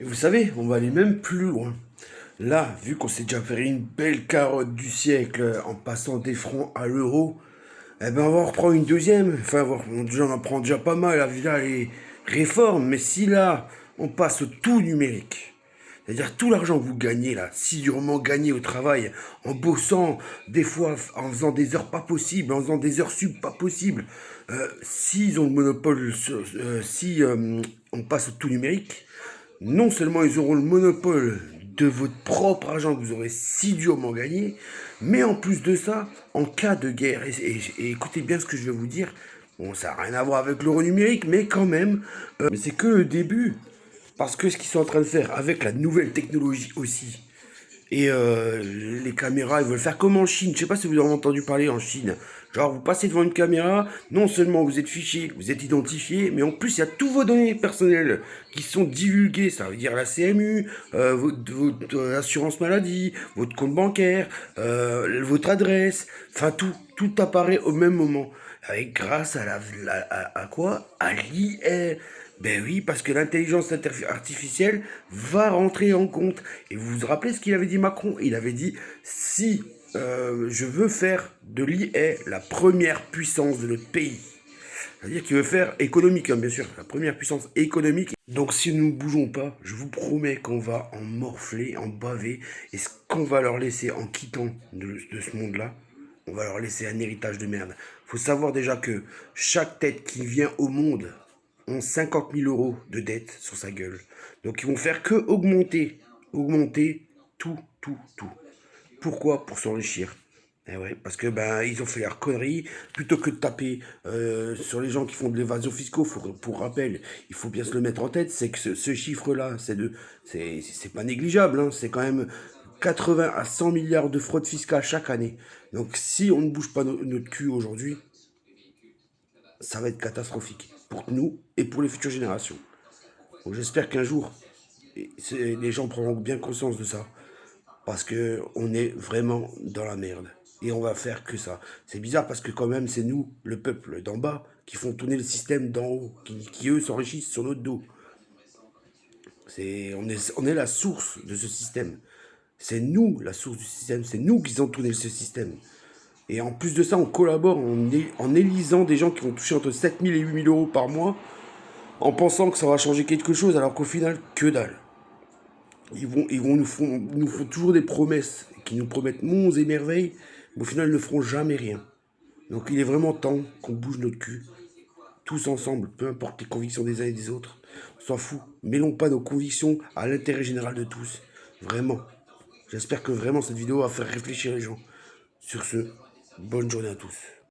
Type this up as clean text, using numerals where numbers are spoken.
Et vous savez, on va aller même plus loin. Là, vu qu'on s'est déjà fait une belle carotte du siècle en passant des francs à l'euro, eh ben on va en reprendre une deuxième. Enfin, on en prend déjà pas mal avec les réformes. Mais si là, on passe au tout numérique, c'est-à-dire tout l'argent que vous gagnez là, si durement gagné au travail, en bossant, des fois en faisant des heures pas possibles, en faisant des heures sub pas possibles, s'ils ont le monopole, si on passe au tout numérique, non seulement ils auront le monopole de votre propre argent que vous aurez si durement gagné, mais en plus de ça, en cas de guerre, et écoutez bien ce que je vais vous dire, bon, ça n'a rien à voir avec l'euro numérique, mais quand même, mais c'est que le début. Parce que ce qu'ils sont en train de faire avec la nouvelle technologie aussi, et les caméras, ils veulent faire comme en Chine. Je sais pas si vous avez entendu parler en Chine. Genre, vous passez devant une caméra, non seulement vous êtes fiché, vous êtes identifié, mais en plus, il y a tous vos données personnelles qui sont divulguées. Ça veut dire la CMU, votre assurance maladie, votre compte bancaire, votre adresse. Enfin, tout apparaît au même moment. Avec, grâce à à quoi? À l'IA. Ben oui, parce que l'intelligence artificielle va rentrer en compte. Et vous vous rappelez ce qu'il avait dit Macron? Il avait dit, si je veux faire de l'IA la première puissance de notre pays. C'est-à-dire qu'il veut faire économique, hein, bien sûr, la première puissance économique. Donc si nous ne bougeons pas, je vous promets qu'on va en morfler, en baver. Et ce qu'on va leur laisser en quittant de ce monde-là, on va leur laisser un héritage de merde. Faut savoir déjà que chaque tête qui vient au monde ont 50 000 euros de dette sur sa gueule. Donc ils vont faire que augmenter tout. Pourquoi? Pour s'enrichir. Eh ouais, parce que ben ils ont fait leur connerie, plutôt que de taper sur les gens qui font de l'évasion fiscale. Pour rappel, il faut bien se le mettre en tête, c'est que ce chiffre-là, c'est pas négligeable, hein, c'est quand même 80 à 100 milliards de fraude fiscale chaque année. Donc si on ne bouge pas notre cul aujourd'hui, ça va être catastrophique pour nous et pour les futures générations. Donc j'espère qu'un jour, les gens prendront bien conscience de ça. Parce que on est vraiment dans la merde. Et on va faire que ça. C'est bizarre parce que quand même, c'est nous, le peuple d'en bas, qui font tourner le système d'en haut, qui eux s'enrichissent sur notre dos. On est la source de ce système. C'est nous la source du système. C'est nous qui avons tourné ce système. Et en plus de ça, on collabore en élisant des gens qui vont toucher entre 7 000 et 8 000 euros par mois, en pensant que ça va changer quelque chose, alors qu'au final, que dalle. Nous font toujours des promesses, qui nous promettent monts et merveilles, mais au final, ils ne feront jamais rien. Donc il est vraiment temps qu'on bouge notre cul, tous ensemble, peu importe les convictions des uns et des autres. On s'en fout. Mêlons pas nos convictions à l'intérêt général de tous. Vraiment. J'espère que vraiment cette vidéo va faire réfléchir les gens. Sur ce, bonne journée à tous.